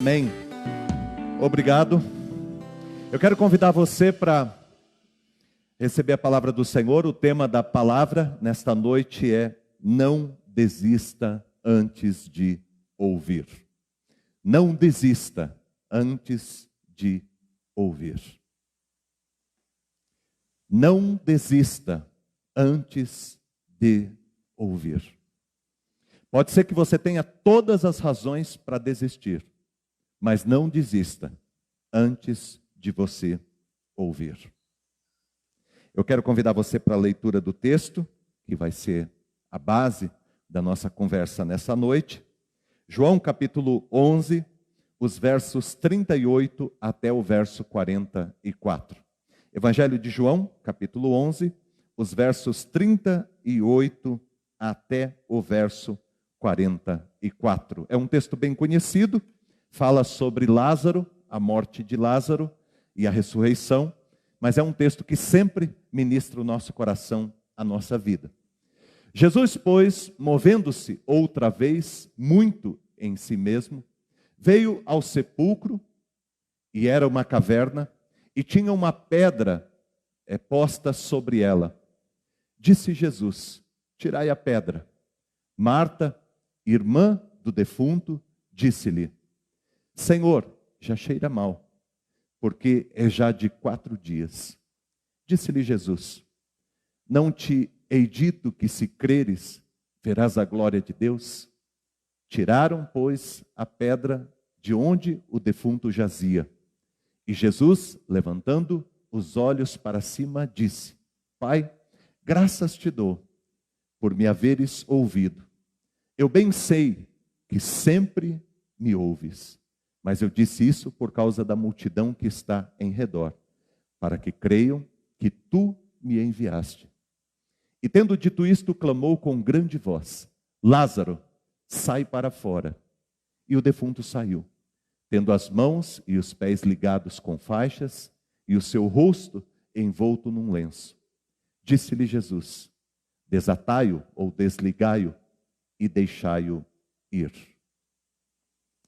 Amém. Obrigado. Eu quero convidar você para receber a palavra do Senhor. O tema da palavra nesta noite é: não desista antes de ouvir. Não desista antes de ouvir. Não desista antes de ouvir. Pode ser que você tenha todas as razões para desistir, mas não desista antes de você ouvir. Eu quero convidar você para a leitura do texto, que vai ser a base da nossa conversa nessa noite. João capítulo 11, os versos 38 até o verso 44. Evangelho de João, capítulo 11, os versos 38 até o verso 44. É um texto bem conhecido. Fala sobre Lázaro, a morte de Lázaro e a ressurreição, mas é um texto que sempre ministra o nosso coração, a nossa vida. Jesus, pois, movendo-se outra vez muito em si mesmo, veio ao sepulcro, e era uma caverna, e tinha uma pedra posta sobre ela. Disse Jesus: tirai a pedra. Marta, irmã do defunto, disse-lhe: Senhor, já cheira mal, porque é já de 4 dias. Disse-lhe Jesus: não te hei dito que se creres, verás a glória de Deus? Tiraram, pois, a pedra de onde o defunto jazia. E Jesus, levantando os olhos para cima, disse: Pai, graças te dou, por me haveres ouvido. Eu bem sei que sempre me ouves. Mas eu disse isso por causa da multidão que está em redor, para que creiam que tu me enviaste. E tendo dito isto, clamou com grande voz: Lázaro, sai para fora. E o defunto saiu, tendo as mãos e os pés ligados com faixas, e o seu rosto envolto num lenço. Disse-lhe Jesus: desatai-o ou desligai-o e deixai-o ir.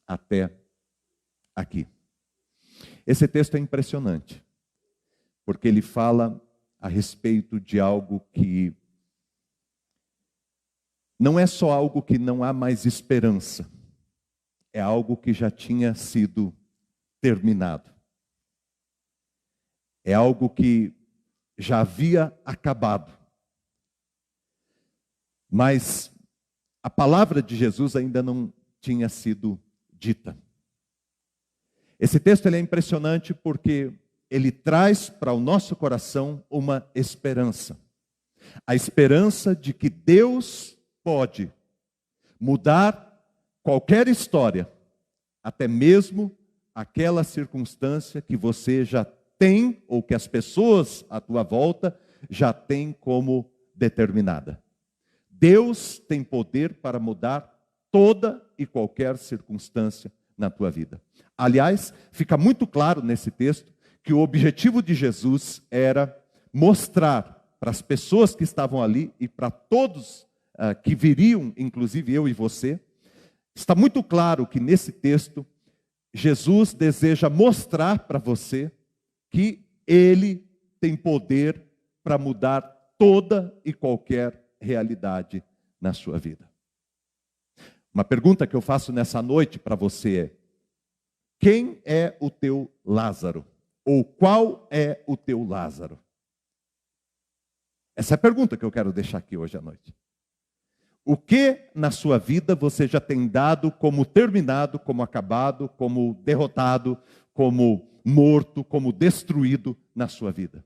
Até aqui. Esse texto é impressionante, porque ele fala a respeito de algo que não é só algo que não há mais esperança, é algo que já tinha sido terminado. É algo que já havia acabado. Mas a palavra de Jesus ainda não tinha sido dita. Esse texto ele é impressionante porque ele traz para o nosso coração uma esperança. A esperança de que Deus pode mudar qualquer história, até mesmo aquela circunstância que você já tem, ou que as pessoas à tua volta já têm como determinada. Deus tem poder para mudar toda e qualquer circunstância na tua vida. Aliás, fica muito claro nesse texto que o objetivo de Jesus era mostrar para as pessoas que estavam ali e para todos que viriam, inclusive eu e você, está muito claro que nesse texto Jesus deseja mostrar para você que Ele tem poder para mudar toda e qualquer realidade na sua vida. Uma pergunta que eu faço nessa noite para você é: quem é o teu Lázaro? Ou qual é o teu Lázaro? Essa é a pergunta que eu quero deixar aqui hoje à noite. O que na sua vida você já tem dado como terminado, como acabado, como derrotado, como morto, como destruído na sua vida?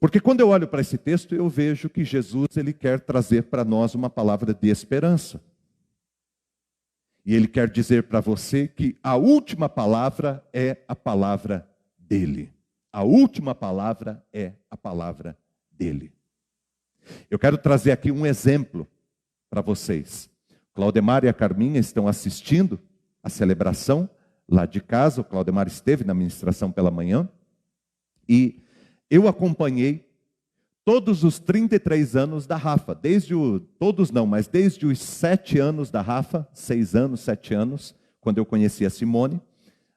Porque quando eu olho para esse texto, eu vejo que Jesus ele quer trazer para nós uma palavra de esperança. E Ele quer dizer para você que a última palavra é a palavra dEle. A última palavra é a palavra dEle. Eu quero trazer aqui um exemplo para vocês. Claudemar e a Carminha estão assistindo a celebração lá de casa. O Claudemar esteve na ministração pela manhã. E eu acompanhei todos os 33 anos da Rafa, todos não, mas desde os 7 anos da Rafa, 6 anos, 7 anos, quando eu conheci a Simone,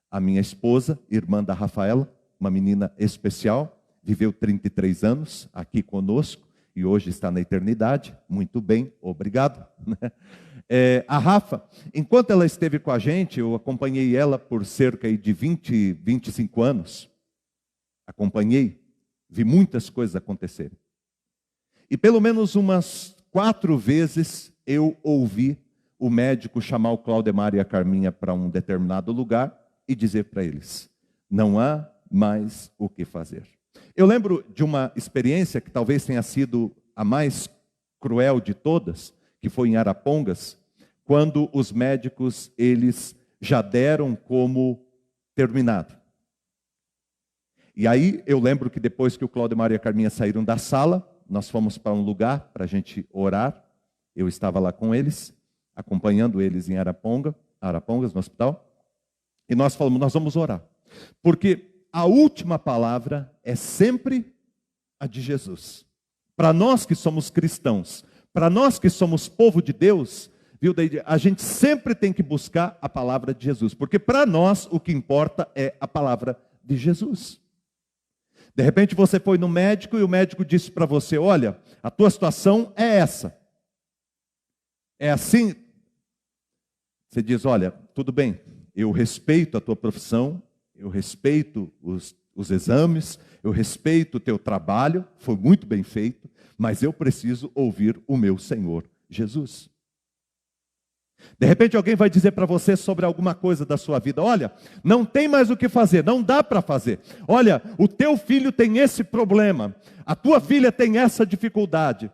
a minha esposa, irmã da Rafaela, uma menina especial, viveu 33 anos aqui conosco e hoje está na eternidade. Muito bem, obrigado. A Rafa, enquanto ela esteve com a gente, eu acompanhei ela por cerca de 20, 25 anos. Acompanhei, vi muitas coisas acontecerem. E pelo menos umas 4 vezes eu ouvi o médico chamar o Claudemar e a Carminha para um determinado lugar e dizer para eles: não há mais o que fazer. Eu lembro de uma experiência que talvez tenha sido a mais cruel de todas, que foi em Arapongas, quando os médicos, eles já deram como terminado. E aí eu lembro que depois que o Claudemar e a Carminha saíram da sala, nós fomos para um lugar para a gente orar. Eu estava lá com eles, acompanhando eles em Arapongas, no hospital. E nós falamos, nós vamos orar. Porque a última palavra é sempre a de Jesus. Para nós que somos cristãos, para nós que somos povo de Deus, viu, a gente sempre tem que buscar a palavra de Jesus. Porque para nós o que importa é a palavra de Jesus. De repente você foi no médico e o médico disse para você: olha, a tua situação é essa. É assim. Você diz: olha, tudo bem, eu respeito a tua profissão, eu respeito os exames, eu respeito o teu trabalho, foi muito bem feito, mas eu preciso ouvir o meu Senhor Jesus. De repente alguém vai dizer para você sobre alguma coisa da sua vida: olha, não tem mais o que fazer, não dá para fazer. Olha, o teu filho tem esse problema, a tua filha tem essa dificuldade.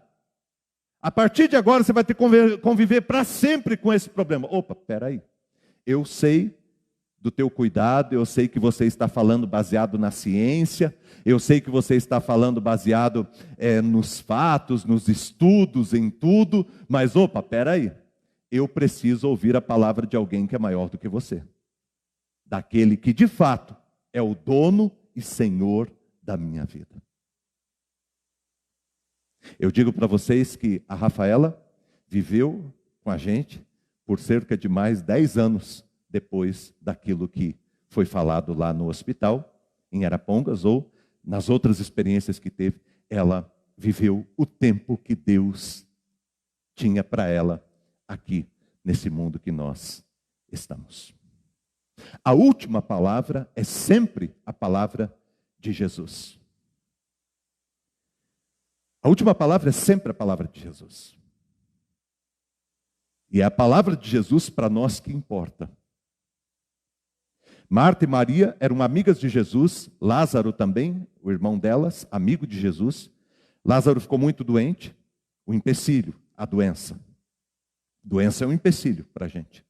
A partir de agora você vai ter que conviver para sempre com esse problema. Opa, peraí, eu sei do teu cuidado, eu sei que você está falando baseado na ciência, eu sei que você está falando baseado nos fatos, nos estudos, em tudo, mas opa, peraí, eu preciso ouvir a palavra de alguém que é maior do que você, daquele que de fato é o dono e senhor da minha vida. Eu digo para vocês que a Rafaela viveu com a gente por cerca de mais 10 anos depois daquilo que foi falado lá no hospital, em Arapongas, ou nas outras experiências que teve. Ela viveu o tempo que Deus tinha para ela aqui, nesse mundo que nós estamos. A última palavra é sempre a palavra de Jesus. A última palavra é sempre a palavra de Jesus. E é a palavra de Jesus para nós que importa. Marta e Maria eram amigas de Jesus, Lázaro também, o irmão delas, amigo de Jesus. Lázaro ficou muito doente, o empecilho, a doença. Doença é um empecilho para a gente.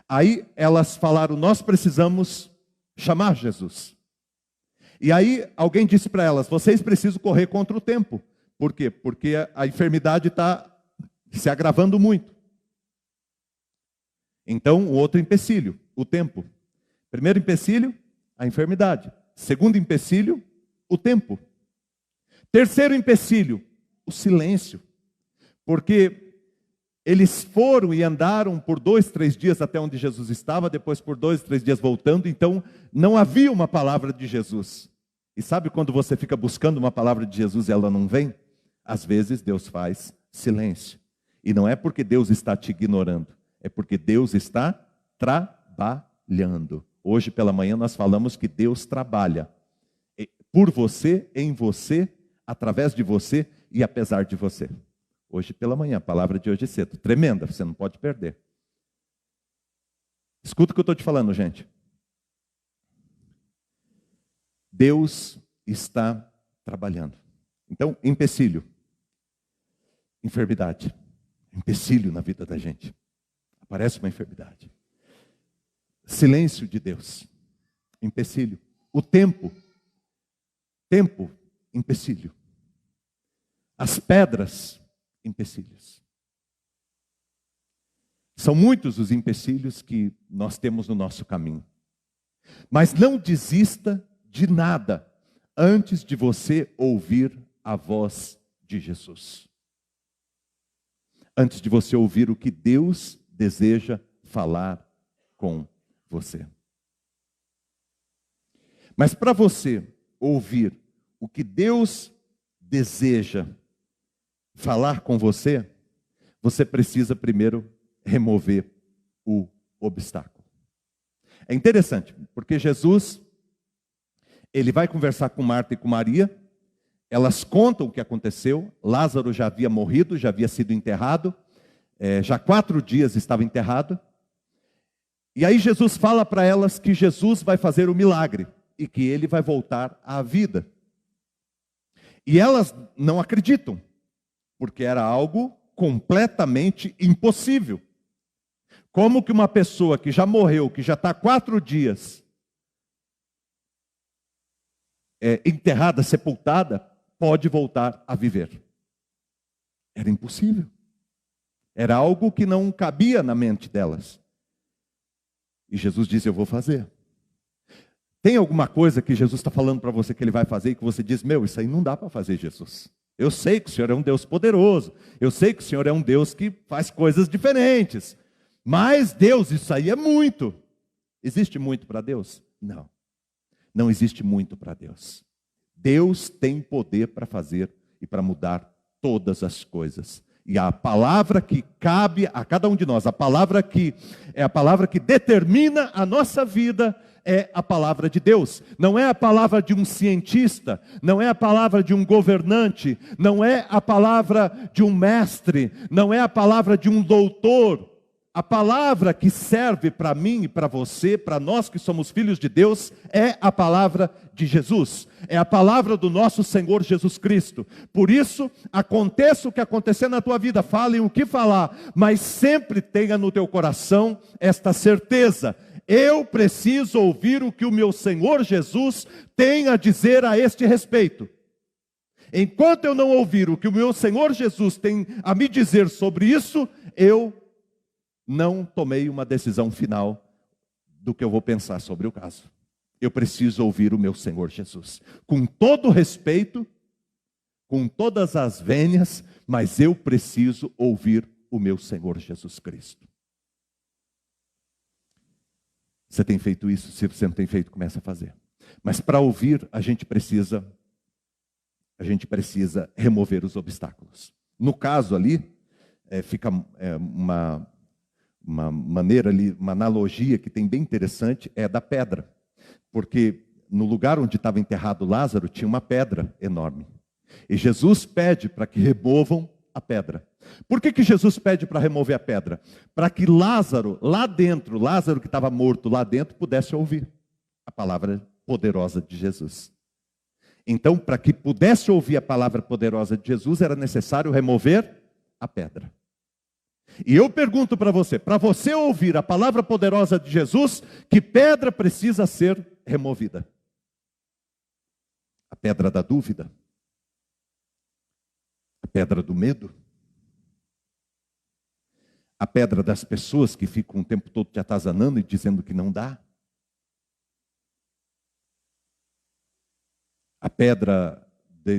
Aí elas falaram: nós precisamos chamar Jesus. E aí alguém disse para elas: vocês precisam correr contra o tempo. Por quê? Porque a enfermidade está se agravando muito. Então, o outro empecilho, o tempo. Primeiro empecilho, a enfermidade. Segundo empecilho, o tempo. Terceiro empecilho, o silêncio. Porque eles foram e andaram por 2, 3 dias até onde Jesus estava, depois por 2, 3 dias voltando, então não havia uma palavra de Jesus. E sabe quando você fica buscando uma palavra de Jesus e ela não vem? Às vezes Deus faz silêncio. E não é porque Deus está te ignorando, é porque Deus está trabalhando. Hoje pela manhã nós falamos que Deus trabalha por você, em você, através de você e apesar de você. Hoje pela manhã, a palavra de hoje cedo, tremenda, você não pode perder. Escuta o que eu estou te falando, gente. Deus está trabalhando. Então, empecilho, enfermidade, empecilho na vida da gente. Aparece uma enfermidade. Silêncio de Deus, empecilho. O tempo, empecilho. As pedras, empecilhos. São muitos os empecilhos que nós temos no nosso caminho. Mas não desista de nada antes de você ouvir a voz de Jesus. Antes de você ouvir o que Deus deseja falar com você. Mas para você ouvir o que Deus deseja falar com você, você precisa primeiro remover o obstáculo. É interessante, porque Jesus, ele vai conversar com Marta e com Maria, elas contam o que aconteceu. Lázaro já havia morrido, já havia sido enterrado, já 4 dias estava enterrado. E aí Jesus fala para elas que Jesus vai fazer o milagre e que ele vai voltar à vida. E elas não acreditam, porque era algo completamente impossível. Como que uma pessoa que já morreu, que já está 4 dias enterrada, sepultada, pode voltar a viver? Era impossível. Era algo que não cabia na mente delas. E Jesus disse: eu vou fazer. Tem alguma coisa que Jesus está falando para você que ele vai fazer e que você diz: meu, isso aí não dá para fazer, Jesus. Eu sei que o Senhor é um Deus poderoso. Eu sei que o Senhor é um Deus que faz coisas diferentes. Mas Deus, isso aí é muito. Existe muito para Deus? Não. Não existe muito para Deus. Deus tem poder para fazer e para mudar todas as coisas. E a palavra que cabe a cada um de nós, a palavra que é a palavra que determina a nossa vida, é a palavra de Deus. Não é a palavra de um cientista, não é a palavra de um governante, não é a palavra de um mestre, não é a palavra de um doutor. A palavra que serve para mim e para você, para nós que somos filhos de Deus, é a palavra de Jesus. É a palavra do nosso Senhor Jesus Cristo. Por isso, aconteça o que acontecer na tua vida, falem o que falar, mas sempre tenha no teu coração esta certeza: eu preciso ouvir o que o meu Senhor Jesus tem a dizer a este respeito. Enquanto eu não ouvir o que o meu Senhor Jesus tem a me dizer sobre isso, eu não tomei uma decisão final do que eu vou pensar sobre o caso. Eu preciso ouvir o meu Senhor Jesus. Com todo respeito, com todas as vênias, mas eu preciso ouvir o meu Senhor Jesus Cristo. Você tem feito isso? Se você não tem feito, começa a fazer. Mas para ouvir, a gente precisa remover os obstáculos. No caso ali, fica uma maneira ali, uma analogia que tem bem interessante, é da pedra. Porque no lugar onde estava enterrado Lázaro, tinha uma pedra enorme. E Jesus pede para que removam a pedra. Por que Jesus pede para remover a pedra? Para que Lázaro, lá dentro, Lázaro que estava morto lá dentro, pudesse ouvir a palavra poderosa de Jesus. Então, para que pudesse ouvir a palavra poderosa de Jesus, era necessário remover a pedra. E eu pergunto para você ouvir a palavra poderosa de Jesus, que pedra precisa ser removida? A pedra da dúvida? A pedra do medo? A pedra das pessoas que ficam o tempo todo te atazanando e dizendo que não dá? A pedra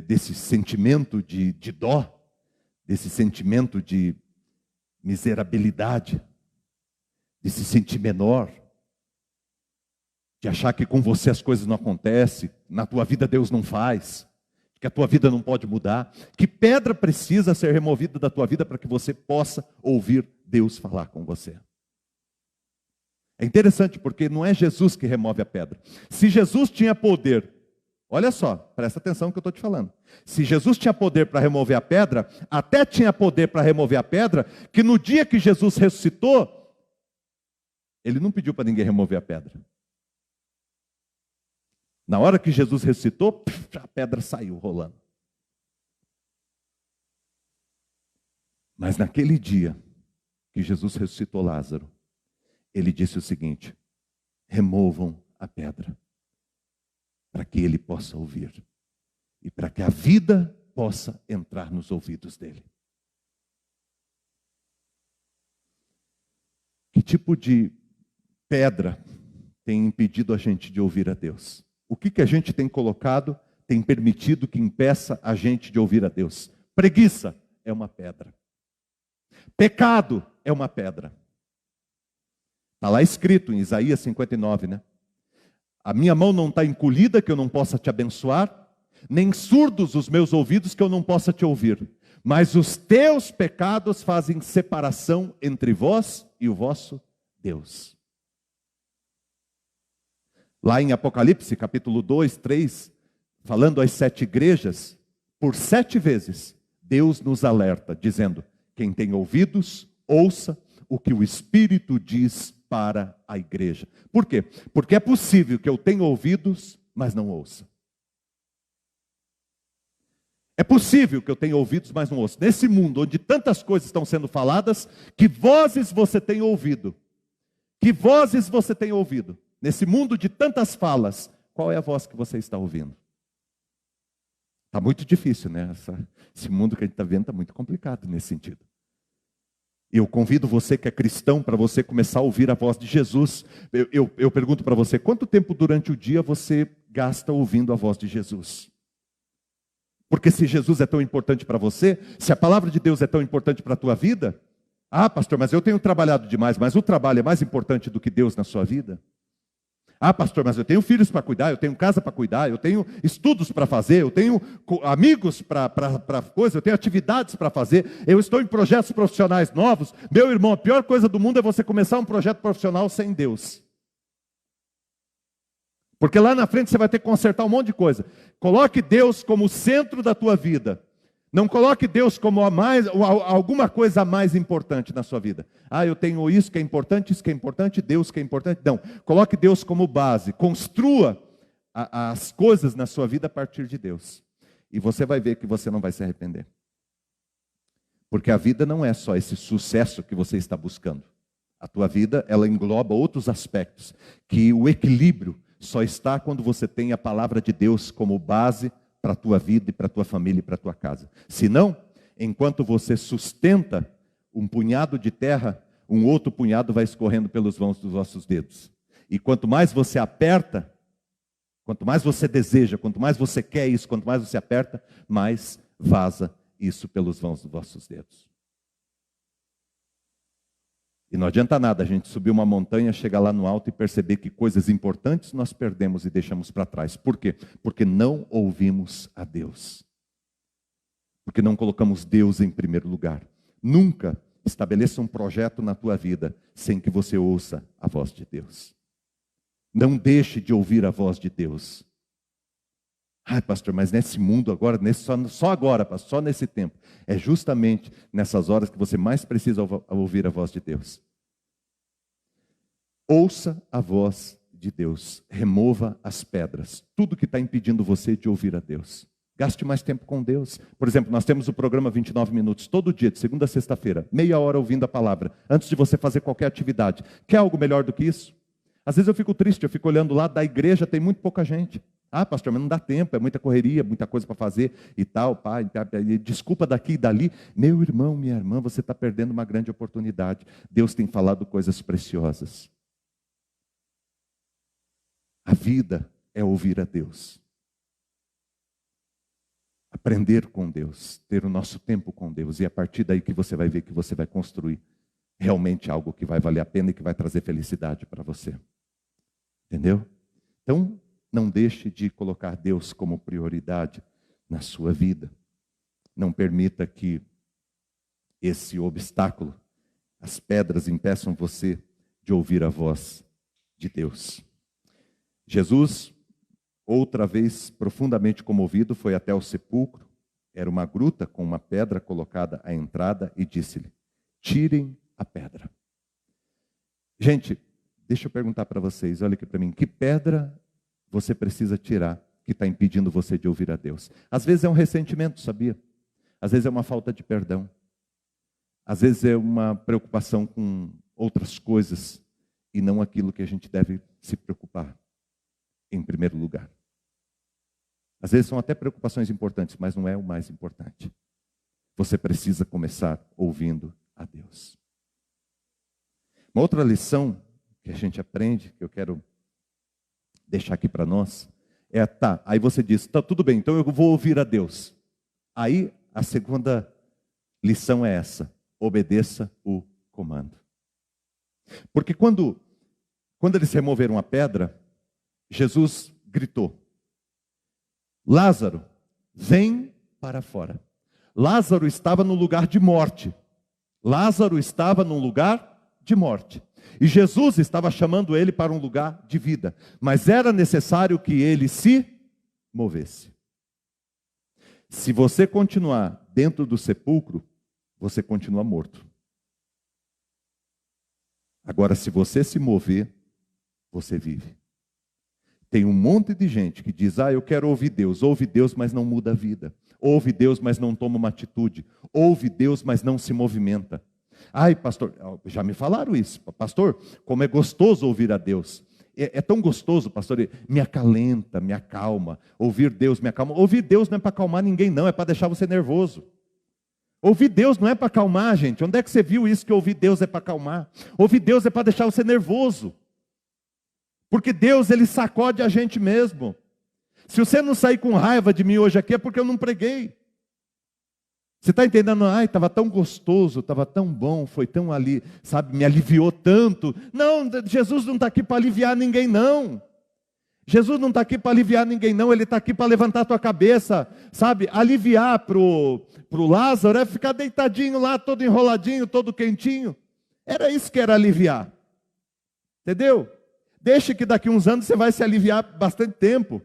desse sentimento de dó, desse sentimento de miserabilidade, de se sentir menor, de achar que com você as coisas não acontecem, na tua vida Deus não faz, que a tua vida não pode mudar. Que pedra precisa ser removida da tua vida para que você possa ouvir Deus falar com você? É interessante porque não é Jesus que remove a pedra. Se Jesus tinha poder, olha só, presta atenção no que eu estou te falando. Se Jesus tinha poder para remover a pedra, até tinha poder para remover a pedra, que no dia que Jesus ressuscitou, ele não pediu para ninguém remover a pedra. Na hora que Jesus ressuscitou, a pedra saiu rolando. Mas naquele dia que Jesus ressuscitou Lázaro, ele disse o seguinte: removam a pedra, para que ele possa ouvir e para que a vida possa entrar nos ouvidos dele. Que tipo de pedra tem impedido a gente de ouvir a Deus? O que a gente tem colocado tem permitido que impeça a gente de ouvir a Deus? Preguiça é uma pedra. Pecado é uma pedra. Está lá escrito em Isaías 59, né? A minha mão não está encolhida que eu não possa te abençoar, nem surdos os meus ouvidos que eu não possa te ouvir. Mas os teus pecados fazem separação entre vós e o vosso Deus. Lá em Apocalipse, capítulo 2, 3, falando às 7 igrejas, por 7 vezes, Deus nos alerta, dizendo: quem tem ouvidos, ouça o que o Espírito diz para a igreja. Por quê? Porque é possível que eu tenha ouvidos, mas não ouça. É possível que eu tenha ouvidos, mas não ouça. Nesse mundo onde tantas coisas estão sendo faladas, que vozes você tem ouvido? Que vozes você tem ouvido? Nesse mundo de tantas falas, qual é a voz que você está ouvindo? Está muito difícil, né? Esse mundo que a gente está vendo está muito complicado nesse sentido. Eu convido você que é cristão para você começar a ouvir a voz de Jesus. Eu pergunto para você, quanto tempo durante o dia você gasta ouvindo a voz de Jesus? Porque se Jesus é tão importante para você, se a palavra de Deus é tão importante para a tua vida, ah, pastor, mas eu tenho trabalhado demais, mas o trabalho é mais importante do que Deus na sua vida? Ah, pastor, mas eu tenho filhos para cuidar, eu tenho casa para cuidar, eu tenho estudos para fazer, eu tenho amigos para coisa, eu tenho atividades para fazer, eu estou em projetos profissionais novos. Meu irmão, a pior coisa do mundo é você começar um projeto profissional sem Deus. Porque lá na frente você vai ter que consertar um monte de coisa. Coloque Deus como o centro da tua vida. Não coloque Deus como alguma coisa mais importante na sua vida. Ah, eu tenho isso que é importante, Deus que é importante. Não, coloque Deus como base. Construa as coisas na sua vida a partir de Deus. E você vai ver que você não vai se arrepender. Porque a vida não é só esse sucesso que você está buscando. A tua vida, ela engloba outros aspectos. Que o equilíbrio só está quando você tem a palavra de Deus como base para a tua vida e para a tua família e para a tua casa. Se não, enquanto você sustenta um punhado de terra, um outro punhado vai escorrendo pelos vãos dos vossos dedos. E quanto mais você aperta, quanto mais você deseja, quanto mais você quer isso, quanto mais você aperta, mais vaza isso pelos vãos dos vossos dedos. E não adianta nada a gente subir uma montanha, chegar lá no alto e perceber que coisas importantes nós perdemos e deixamos para trás. Por quê? Porque não ouvimos a Deus. Porque não colocamos Deus em primeiro lugar. Nunca estabeleça um projeto na tua vida sem que você ouça a voz de Deus. Não deixe de ouvir a voz de Deus. Ai, pastor, mas nesse mundo agora, só agora, pastor, só nesse tempo. É justamente nessas horas que você mais precisa ouvir a voz de Deus. Ouça a voz de Deus. Remova as pedras. Tudo que está impedindo você de ouvir a Deus. Gaste mais tempo com Deus. Por exemplo, nós temos o programa 29 minutos, todo dia, de segunda a sexta-feira. Meia hora ouvindo a palavra, antes de você fazer qualquer atividade. Quer algo melhor do que isso? Às vezes eu fico triste, eu fico olhando lá, da igreja tem muito pouca gente. Ah, pastor, mas não dá tempo, é muita correria, muita coisa para fazer e tal, pai, desculpa daqui e dali. Meu irmão, minha irmã, você está perdendo uma grande oportunidade. Deus tem falado coisas preciosas. A vida é ouvir a Deus. Aprender com Deus, ter o nosso tempo com Deus. E é a partir daí que você vai ver que você vai construir realmente algo que vai valer a pena e que vai trazer felicidade para você. Entendeu? Então, não deixe de colocar Deus como prioridade na sua vida. Não permita que esse obstáculo, as pedras, impeçam você de ouvir a voz de Deus. Jesus, outra vez profundamente comovido, foi até o sepulcro. Era uma gruta com uma pedra colocada à entrada e disse-lhe: tirem a pedra. Gente, deixa eu perguntar para vocês, olha aqui para mim, que pedra você precisa tirar que está impedindo você de ouvir a Deus? Às vezes é um ressentimento, sabia? Às vezes é uma falta de perdão. Às vezes é uma preocupação com outras coisas e não aquilo que a gente deve se preocupar em primeiro lugar. Às vezes são até preocupações importantes, mas não é o mais importante. Você precisa começar ouvindo a Deus. Uma outra lição que a gente aprende, que eu quero deixar aqui para nós, Tá. Aí você diz, tá, tudo bem, então eu vou ouvir a Deus. Aí a segunda lição é essa: obedeça o comando. Porque quando eles removeram a pedra, Jesus gritou: Lázaro, vem para fora. Lázaro estava no lugar de morte. Lázaro estava num lugar de morte. E Jesus estava chamando ele para um lugar de vida. Mas era necessário que ele se movesse. Se você continuar dentro do sepulcro, você continua morto. Agora, se você se mover, você vive. Tem um monte de gente que diz, eu quero ouvir Deus. Ouve Deus, mas não muda a vida. Ouve Deus, mas não toma uma atitude. Ouve Deus, mas não se movimenta. Ai, pastor, já me falaram isso. Pastor, como é gostoso ouvir a Deus. É tão gostoso, pastor, me acalenta, me acalma. Ouvir Deus me acalma. Ouvir Deus não é para acalmar ninguém, não. É para deixar você nervoso. Ouvir Deus não é para acalmar, gente. Onde é que você viu isso, que ouvir Deus é para acalmar? Ouvir Deus é para deixar você nervoso. Porque Deus, Ele sacode a gente mesmo. Se você não sair com raiva de mim hoje aqui, é porque eu não preguei. Você está entendendo? Estava tão gostoso, estava tão bom, foi tão ali, sabe, me aliviou tanto. Não, Jesus não está aqui para aliviar ninguém, não. Jesus não está aqui para aliviar ninguém, não. Ele está aqui para levantar a tua cabeça, sabe? Aliviar pro Lázaro é ficar deitadinho lá, todo enroladinho, todo quentinho. Era isso que era aliviar. Entendeu? Deixe que daqui uns anos você vai se aliviar bastante tempo.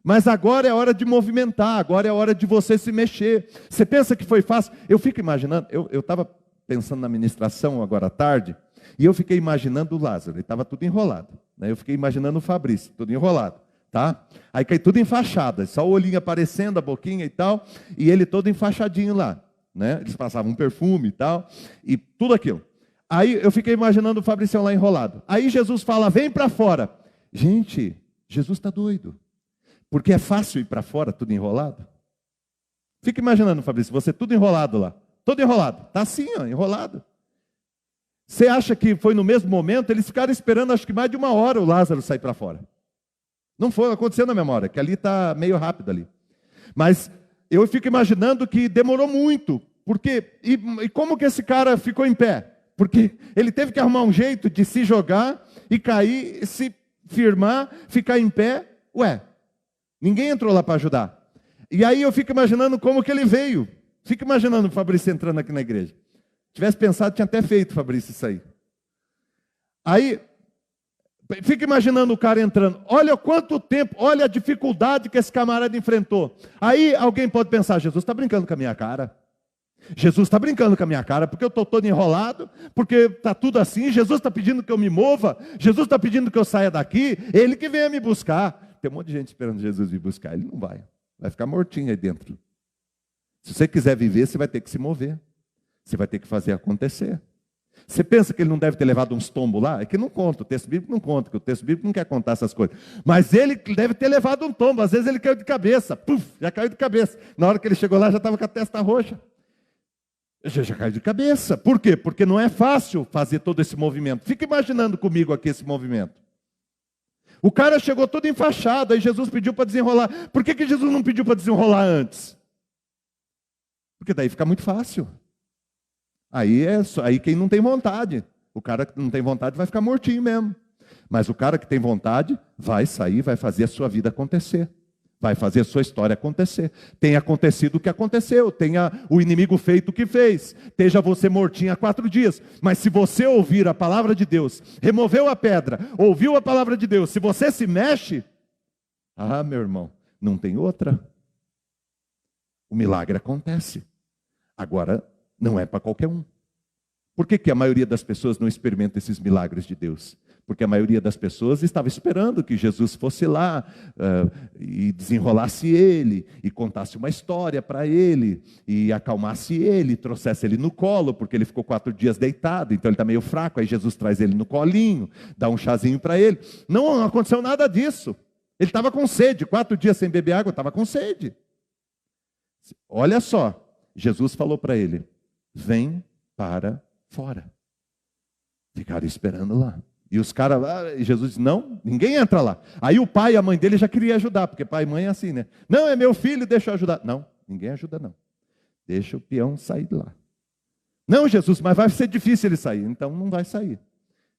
Mas agora é hora de movimentar, agora é hora de você se mexer. Você pensa que foi fácil? Eu fico imaginando, eu estava pensando na ministração agora à tarde, e eu fiquei imaginando o Lázaro, ele estava tudo enrolado. Né? Eu fiquei imaginando o Fabrício, tudo enrolado. Tá? Aí cai tudo enfaixado, só o olhinho aparecendo, a boquinha e tal, e ele todo enfaixadinho lá. Né? Eles passavam um perfume e tal, e tudo aquilo. Aí eu fiquei imaginando o Fabrício lá enrolado. Aí Jesus fala, vem para fora. Gente, Jesus está doido. Porque é fácil ir para fora, tudo enrolado. Fica imaginando, Fabrício, você tudo enrolado lá. Todo enrolado. Está assim, ó, enrolado. Você acha que foi no mesmo momento? Eles ficaram esperando, acho que mais de 1 hora, o Lázaro sair para fora. Não foi, aconteceu na memória, que ali está meio rápido ali. Mas eu fico imaginando que demorou muito. Porque, e como que esse cara ficou em pé? Porque ele teve que arrumar um jeito de se jogar e cair, se firmar, ficar em pé. Ninguém entrou lá para ajudar. E aí eu fico imaginando como que ele veio. Fico imaginando o Fabrício entrando aqui na igreja. Se tivesse pensado, tinha até feito, Fabrício, isso aí. Aí, fica imaginando o cara entrando. Olha quanto tempo, olha a dificuldade que esse camarada enfrentou. Aí alguém pode pensar, Jesus está brincando com a minha cara. Jesus está brincando com a minha cara, porque eu estou todo enrolado, porque está tudo assim, Jesus está pedindo que eu me mova, Jesus está pedindo que eu saia daqui, Ele que venha me buscar. Tem um monte de gente esperando Jesus vir buscar, Ele não vai ficar mortinho aí dentro. Se você quiser viver, você vai ter que se mover, você vai ter que fazer acontecer. Você pensa que ele não deve ter levado uns tombos lá? É que não conta, o texto bíblico não conta, que o texto bíblico não quer contar essas coisas. Mas ele deve ter levado um tombo, às vezes ele caiu de cabeça, já caiu de cabeça. Na hora que ele chegou lá, já estava com a testa roxa. Já caiu de cabeça. Por quê? Porque não é fácil fazer todo esse movimento. Fica imaginando comigo aqui esse movimento. O cara chegou todo enfaixado, aí Jesus pediu para desenrolar. Por que Jesus não pediu para desenrolar antes? Porque daí fica muito fácil. Aí quem não tem vontade. O cara que não tem vontade vai ficar mortinho mesmo. Mas o cara que tem vontade vai sair, vai fazer a sua vida acontecer. Vai fazer a sua história acontecer. Tenha acontecido o que aconteceu. Tenha o inimigo feito o que fez. Esteja você mortinho há 4 dias. Mas se você ouvir a palavra de Deus, removeu a pedra, ouviu a palavra de Deus, se você se mexe, meu irmão, não tem outra. O milagre acontece. Agora, não é para qualquer um. Por que a maioria das pessoas não experimenta esses milagres de Deus? Porque a maioria das pessoas estava esperando que Jesus fosse lá e desenrolasse ele, e contasse uma história para ele, e acalmasse ele, e trouxesse ele no colo, porque ele ficou 4 dias deitado, então ele está meio fraco, aí Jesus traz ele no colinho, dá um chazinho para ele. Não aconteceu nada disso. Ele estava com sede, 4 dias sem beber água, estava com sede. Olha só, Jesus falou para ele, vem para fora. Ficaram esperando lá. E os caras, e Jesus disse, não, ninguém entra lá. Aí o pai e a mãe dele já queriam ajudar, porque pai e mãe é assim, né? Não, é meu filho, deixa eu ajudar. Não, ninguém ajuda não. Deixa o peão sair de lá. Não, Jesus, mas vai ser difícil ele sair. Então não vai sair.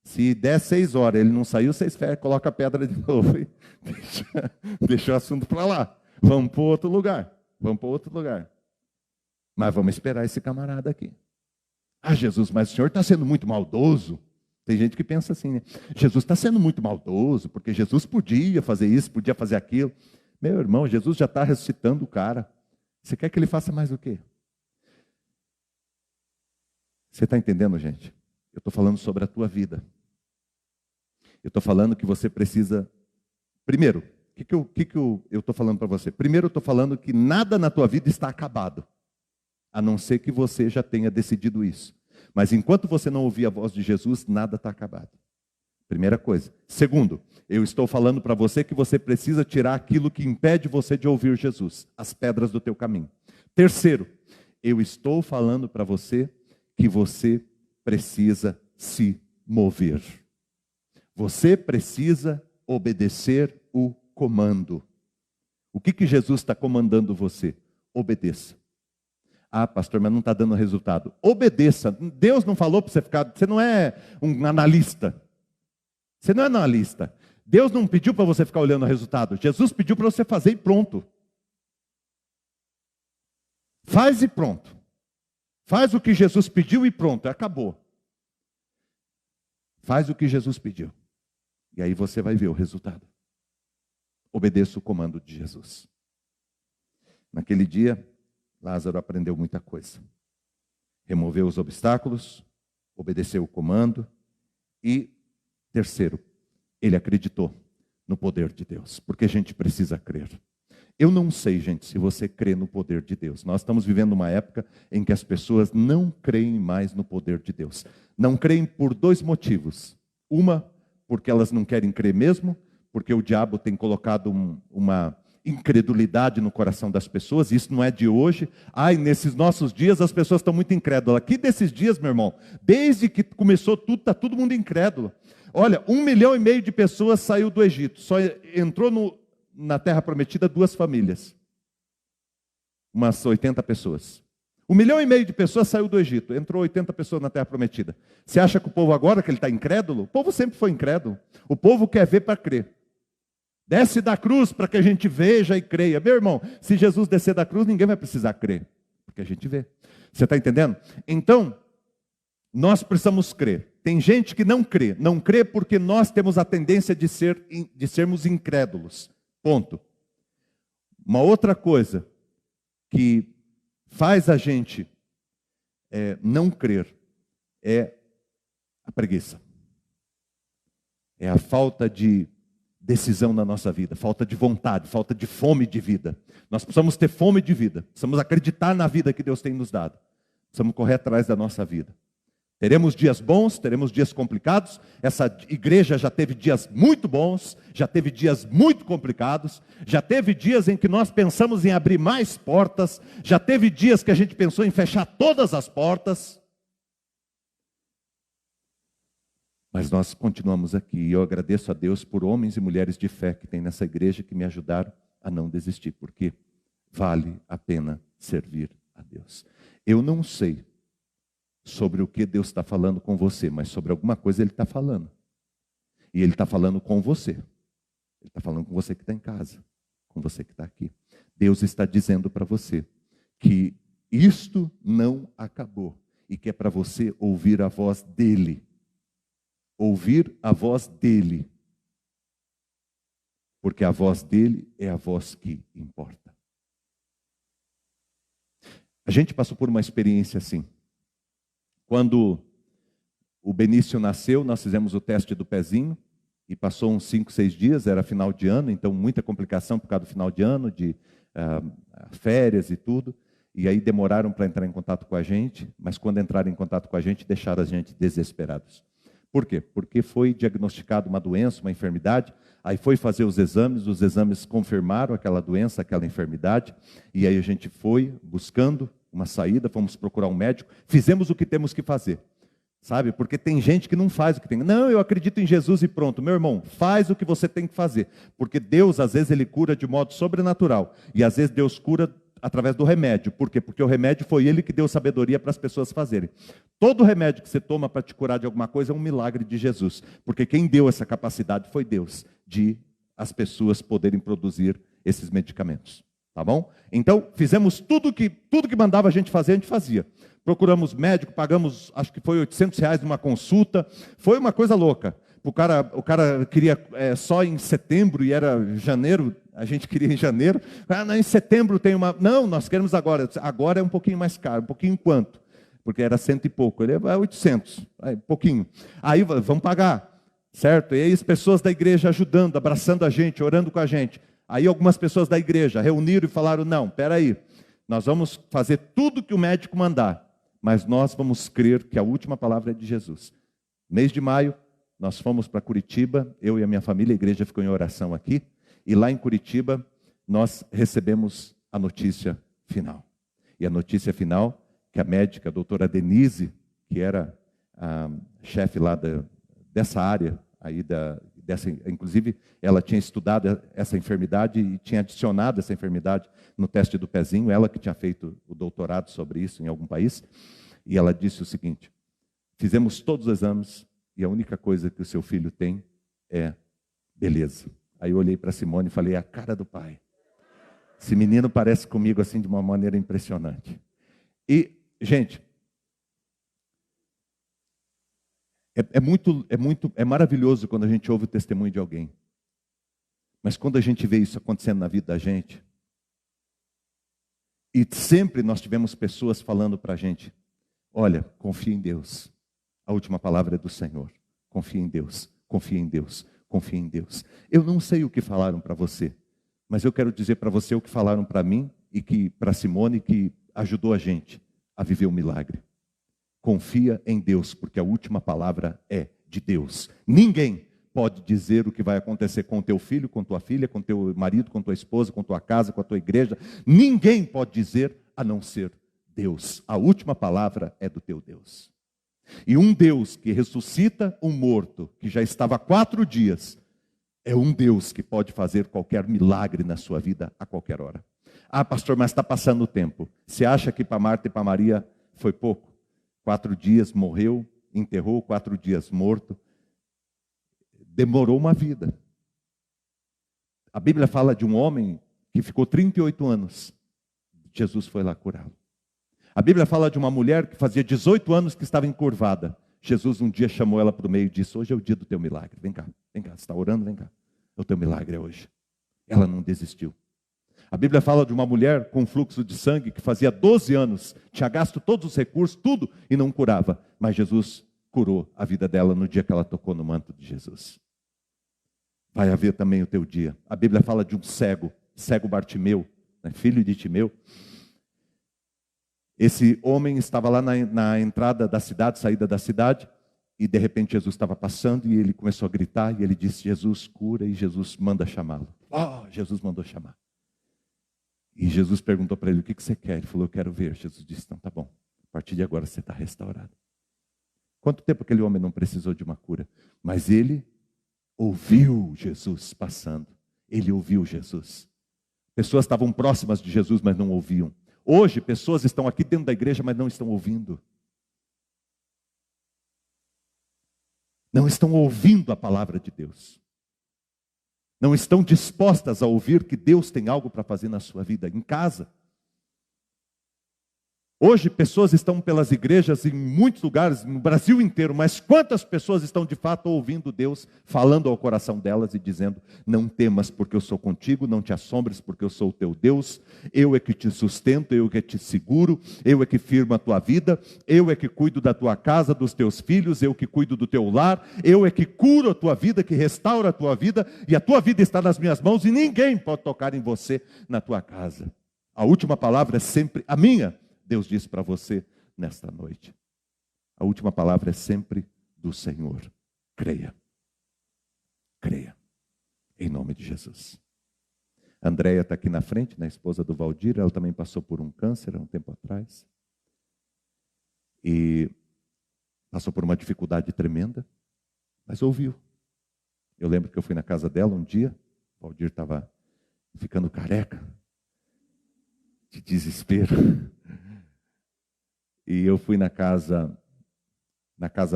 Se der 6 horas ele não saiu, vocês colocam a pedra de novo e deixa o assunto para lá. Vamos para outro lugar. Vamos para outro lugar. Mas vamos esperar esse camarada aqui. Ah, Jesus, mas o senhor está sendo muito maldoso. Tem gente que pensa assim, né? Jesus está sendo muito maldoso, porque Jesus podia fazer isso, podia fazer aquilo. Meu irmão, Jesus já está ressuscitando o cara. Você quer que ele faça mais o quê? Você está entendendo, gente? Eu estou falando sobre a tua vida. Eu estou falando que você precisa... Primeiro, o que eu estou falando para você? Primeiro, eu estou falando que nada na tua vida está acabado, a não ser que você já tenha decidido isso. Mas enquanto você não ouvir a voz de Jesus, nada está acabado. Primeira coisa. Segundo, eu estou falando para você que você precisa tirar aquilo que impede você de ouvir Jesus, as pedras do teu caminho. Terceiro, eu estou falando para você que você precisa se mover. Você precisa obedecer o comando. O que Jesus está comandando você? Obedeça. Ah, pastor, mas não está dando resultado. Obedeça. Deus não falou para você ficar... Você não é um analista. Você não é analista. Deus não pediu para você ficar olhando o resultado. Jesus pediu para você fazer e pronto. Faz e pronto. Faz o que Jesus pediu e pronto. Acabou. Faz o que Jesus pediu. E aí você vai ver o resultado. Obedeça o comando de Jesus. Naquele dia... Lázaro aprendeu muita coisa. Removeu os obstáculos, obedeceu o comando e, terceiro, ele acreditou no poder de Deus, porque a gente precisa crer. Eu não sei, gente, se você crê no poder de Deus. Nós estamos vivendo uma época em que as pessoas não creem mais no poder de Deus. Não creem por 2 motivos. Uma, porque elas não querem crer mesmo, porque o diabo tem colocado uma incredulidade no coração das pessoas, isso não é de hoje. Ai, nesses nossos dias as pessoas estão muito incrédulas. Aqui desses dias, meu irmão, desde que começou tudo, está todo mundo incrédulo. Olha, 1,5 milhão de pessoas saiu do Egito, só entrou na Terra Prometida 2 famílias, umas 80 pessoas. 1,5 milhão de pessoas saiu do Egito, entrou 80 pessoas na Terra Prometida. Você acha que o povo agora, que ele está incrédulo? O povo sempre foi incrédulo. O povo quer ver para crer. Desce da cruz para que a gente veja e creia. Meu irmão, se Jesus descer da cruz, ninguém vai precisar crer, porque a gente vê. Você está entendendo? Então, nós precisamos crer. Tem gente que não crê. Não crê porque nós temos a tendência de sermos incrédulos. Ponto. Uma outra coisa que faz a gente não crer é a preguiça. É a falta de decisão na nossa vida, falta de vontade, falta de fome de vida. Nós precisamos ter fome de vida, precisamos acreditar na vida que Deus tem nos dado. Precisamos correr atrás da nossa vida. Teremos dias bons, teremos dias complicados. Essa igreja já teve dias muito bons, já teve dias muito complicados, já teve dias em que nós pensamos em abrir mais portas, já teve dias que a gente pensou em fechar todas as portas. Mas nós continuamos aqui e eu agradeço a Deus por homens e mulheres de fé que tem nessa igreja que me ajudaram a não desistir, porque vale a pena servir a Deus. Eu não sei sobre o que Deus está falando com você, mas sobre alguma coisa Ele está falando. E Ele está falando com você. Ele está falando com você que está em casa, com você que está aqui. Deus está dizendo para você que isto não acabou e que é para você ouvir a voz dEle. Ouvir a voz dEle. Porque a voz dEle é a voz que importa. A gente passou por uma experiência assim. Quando o Benício nasceu, nós fizemos o teste do pezinho e passou uns 5, 6 dias, era final de ano, então muita complicação por causa do final de ano, de férias e tudo. E aí demoraram para entrar em contato com a gente, mas quando entraram em contato com a gente, deixaram a gente desesperados. Por quê? Porque foi diagnosticada uma doença, uma enfermidade, aí foi fazer os exames confirmaram aquela doença, aquela enfermidade, e aí a gente foi buscando uma saída, fomos procurar um médico, fizemos o que temos que fazer. Sabe? Porque tem gente que não faz o que tem. Não, eu acredito em Jesus e pronto. Meu irmão, faz o que você tem que fazer. Porque Deus, às vezes, Ele cura de modo sobrenatural. E às vezes Deus cura através do remédio. Por quê? Porque o remédio foi Ele que deu sabedoria para as pessoas fazerem. Todo remédio que você toma para te curar de alguma coisa é um milagre de Jesus. Porque quem deu essa capacidade foi Deus, de as pessoas poderem produzir esses medicamentos. Tá bom? Então, fizemos tudo que mandava a gente fazia. Procuramos médico, pagamos, acho que foi R$ 800 numa consulta. Foi uma coisa louca. O cara queria só em setembro e era janeiro, a gente queria em janeiro. Não, em setembro tem uma... Não, nós queremos agora. Agora é um pouquinho mais caro. Um pouquinho quanto? Porque era 100 e pouco. Ele é 800, pouquinho. Aí vamos pagar, certo? E aí as pessoas da igreja ajudando, abraçando a gente, orando com a gente. Aí algumas pessoas da igreja reuniram e falaram, não, peraí, nós vamos fazer tudo que o médico mandar. Mas nós vamos crer que a última palavra é de Jesus. Mês de maio, nós fomos para Curitiba, eu e a minha família, a igreja ficou em oração aqui, e lá em Curitiba, nós recebemos a notícia final. E a notícia final, que a médica, a doutora Denise, que era a chefe lá dessa área, aí inclusive, ela tinha estudado essa enfermidade e tinha adicionado essa enfermidade no teste do pezinho, ela que tinha feito o doutorado sobre isso em algum país, e ela disse o seguinte, fizemos todos os exames e a única coisa que o seu filho tem é beleza. Aí eu olhei para Simone e falei, é a cara do pai. Esse menino parece comigo assim de uma maneira impressionante. E, gente, é maravilhoso quando a gente ouve o testemunho de alguém. Mas quando a gente vê isso acontecendo na vida da gente, e sempre nós tivemos pessoas falando para a gente, olha, confia em Deus. A última palavra é do Senhor. Confia em Deus, confia em Deus, confia em Deus. Eu não sei o que falaram para você, mas eu quero dizer para você o que falaram para mim e que para Simone, que ajudou a gente a viver o milagre. Confia em Deus, porque a última palavra é de Deus. Ninguém pode dizer o que vai acontecer com o teu filho, com tua filha, com teu marido, com tua esposa, com tua casa, com a tua igreja. Ninguém pode dizer a não ser Deus. A última palavra é do teu Deus. E um Deus que ressuscita um morto, que já estava há 4 dias, é um Deus que pode fazer qualquer milagre na sua vida a qualquer hora. Ah, pastor, mas está passando o tempo. Você acha que para Marta e para Maria foi pouco? 4 dias morreu, enterrou, 4 dias morto. Demorou uma vida. A Bíblia fala de um homem que ficou 38 anos. Jesus foi lá curá-lo. A Bíblia fala de uma mulher que fazia 18 anos que estava encurvada. Jesus um dia chamou ela para o meio e disse, hoje é o dia do teu milagre. Vem cá, você está orando? Vem cá. O teu milagre é hoje. Ela não desistiu. A Bíblia fala de uma mulher com fluxo de sangue que fazia 12 anos, tinha gasto todos os recursos, tudo, e não curava. Mas Jesus curou a vida dela no dia que ela tocou no manto de Jesus. Vai haver também o teu dia. A Bíblia fala de um cego Bartimeu, filho de Timeu. Esse homem estava lá na entrada da cidade, saída da cidade, e de repente Jesus estava passando e ele começou a gritar, e ele disse, Jesus cura, e Jesus manda chamá-lo. Jesus mandou chamar. E Jesus perguntou para ele, o que você quer? Ele falou, eu quero ver. Jesus disse, então tá bom, a partir de agora você está restaurado. Quanto tempo aquele homem não precisou de uma cura? Mas ele ouviu Jesus passando. Ele ouviu Jesus. Pessoas estavam próximas de Jesus, mas não ouviam. Hoje, pessoas estão aqui dentro da igreja, mas não estão ouvindo. Não estão ouvindo a palavra de Deus. Não estão dispostas a ouvir que Deus tem algo para fazer na sua vida, em casa. Hoje, pessoas estão pelas igrejas em muitos lugares, no Brasil inteiro, mas quantas pessoas estão de fato ouvindo Deus, falando ao coração delas e dizendo, não temas porque eu sou contigo, não te assombres porque eu sou o teu Deus, eu é que te sustento, eu é que te seguro, eu é que firmo a tua vida, eu é que cuido da tua casa, dos teus filhos, eu que cuido do teu lar, eu é que curo a tua vida, que restauro a tua vida, e a tua vida está nas minhas mãos e ninguém pode tocar em você na tua casa. A última palavra é sempre a minha. Deus diz para você nesta noite. A última palavra é sempre do Senhor. Creia. Creia. Em nome de Jesus. A Andréia está aqui na frente, a esposa do Valdir. Ela também passou por um câncer há um tempo atrás. E Passou por uma dificuldade tremenda, mas ouviu. Eu lembro que eu fui na casa dela um dia, o Valdir estava ficando careca, de desespero. E eu fui na casa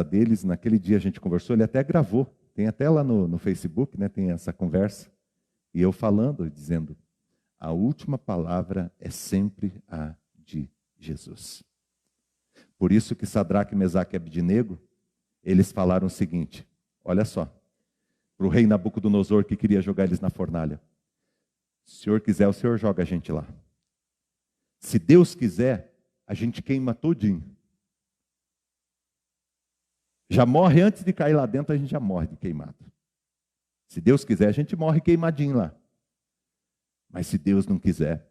deles, naquele dia a gente conversou, ele até gravou, tem até lá no Facebook, né, tem essa conversa. E eu falando, dizendo, a última palavra é sempre a de Jesus. Por isso que Sadraque, Mesaque e Abednego, eles falaram o seguinte, olha só, para o rei Nabucodonosor que queria jogar eles na fornalha. Se o senhor quiser, o senhor joga a gente lá. Se Deus quiser, a gente queima todinho. Já morre antes de cair lá dentro, a gente já morre de queimado. Se Deus quiser, a gente morre queimadinho lá. Mas se Deus não quiser,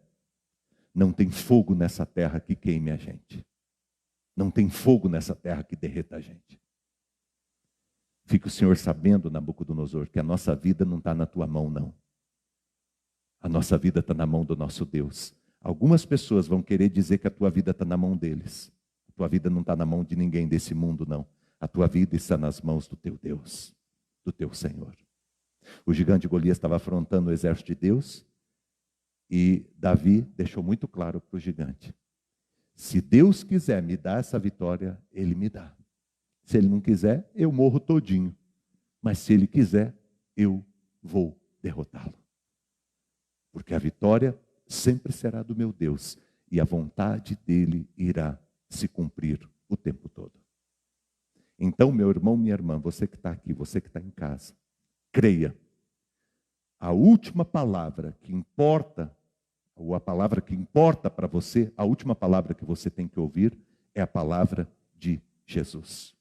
não tem fogo nessa terra que queime a gente. Não tem fogo nessa terra que derreta a gente. Fica o Senhor sabendo, Nabucodonosor, que a nossa vida não está na tua mão, não. A nossa vida está na mão do nosso Deus. Algumas pessoas vão querer dizer que a tua vida está na mão deles. A tua vida não está na mão de ninguém desse mundo, não. A tua vida está nas mãos do teu Deus, do teu Senhor. O gigante Golias estava afrontando o exército de Deus e Davi deixou muito claro para o gigante. Se Deus quiser me dar essa vitória, Ele me dá. Se Ele não quiser, eu morro todinho. Mas se Ele quiser, eu vou derrotá-lo. Porque a vitória sempre será do meu Deus. E a vontade dEle irá se cumprir o tempo todo. Então, meu irmão, minha irmã, você que está aqui, você que está em casa, creia. A última palavra que importa, ou a palavra que importa para você, a última palavra que você tem que ouvir, é a palavra de Jesus.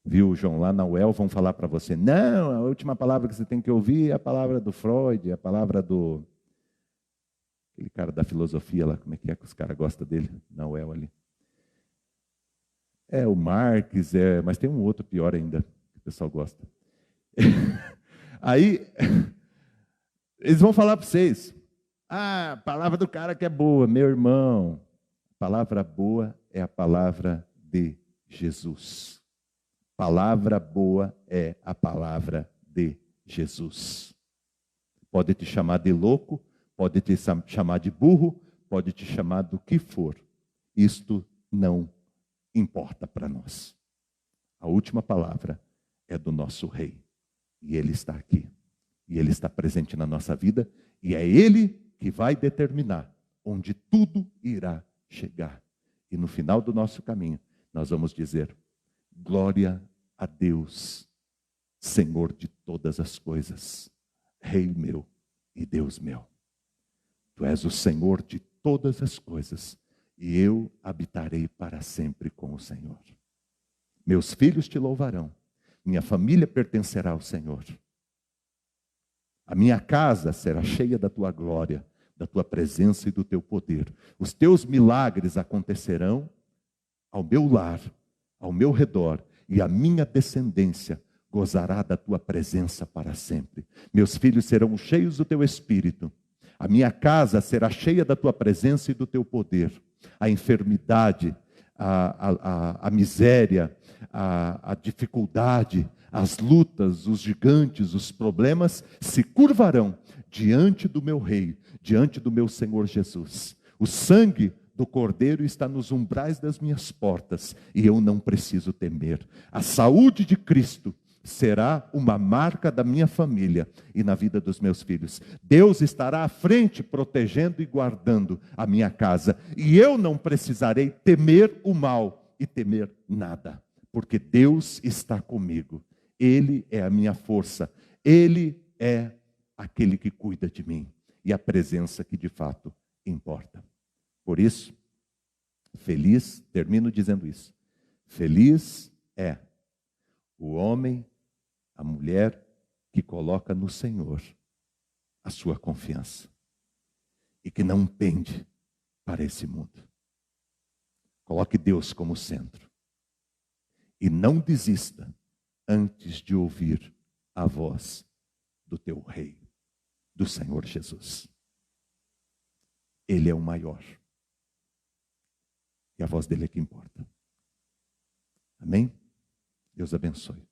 Viu, João? Lá na UEL vão falar para você, não, a última palavra que você tem que ouvir é a palavra do Freud, é a palavra do... aquele cara da filosofia lá, como é que os caras gostam dele na UEL ali? É o Marx, mas tem um outro pior ainda, que o pessoal gosta. Aí, eles vão falar para vocês, a palavra do cara que é boa, meu irmão. A palavra boa é a palavra de Jesus. Palavra boa é a palavra de Jesus. Pode te chamar de louco, pode te chamar de burro, pode te chamar do que for. Isto não importa para nós. A última palavra é do nosso Rei. E Ele está aqui. E Ele está presente na nossa vida. E é Ele que vai determinar onde tudo irá chegar. E no final do nosso caminho, nós vamos dizer, glória a Deus, Senhor de todas as coisas, Rei meu e Deus meu. Tu és o Senhor de todas as coisas, e eu habitarei para sempre com o Senhor. Meus filhos te louvarão, minha família pertencerá ao Senhor. A minha casa será cheia da tua glória, da tua presença e do teu poder. Os teus milagres acontecerão ao meu lar, ao meu redor, e a minha descendência gozará da tua presença para sempre. Meus filhos serão cheios do teu espírito. A minha casa será cheia da tua presença e do teu poder. A enfermidade, a miséria, a dificuldade, as lutas, os gigantes, os problemas se curvarão diante do meu Rei, diante do meu Senhor Jesus. O sangue do Cordeiro está nos umbrais das minhas portas e eu não preciso temer. A saúde de Cristo será uma marca da minha família e na vida dos meus filhos. Deus estará à frente, protegendo e guardando a minha casa. E eu não precisarei temer o mal e temer nada, porque Deus está comigo. Ele é a minha força. Ele é aquele que cuida de mim. E a presença que de fato importa. Por isso, feliz, termino dizendo isso. Feliz é o homem, a mulher que coloca no Senhor a sua confiança e que não pende para esse mundo. Coloque Deus como centro e não desista antes de ouvir a voz do teu Rei, do Senhor Jesus. Ele é o maior e a voz dele é que importa. Amém? Deus abençoe.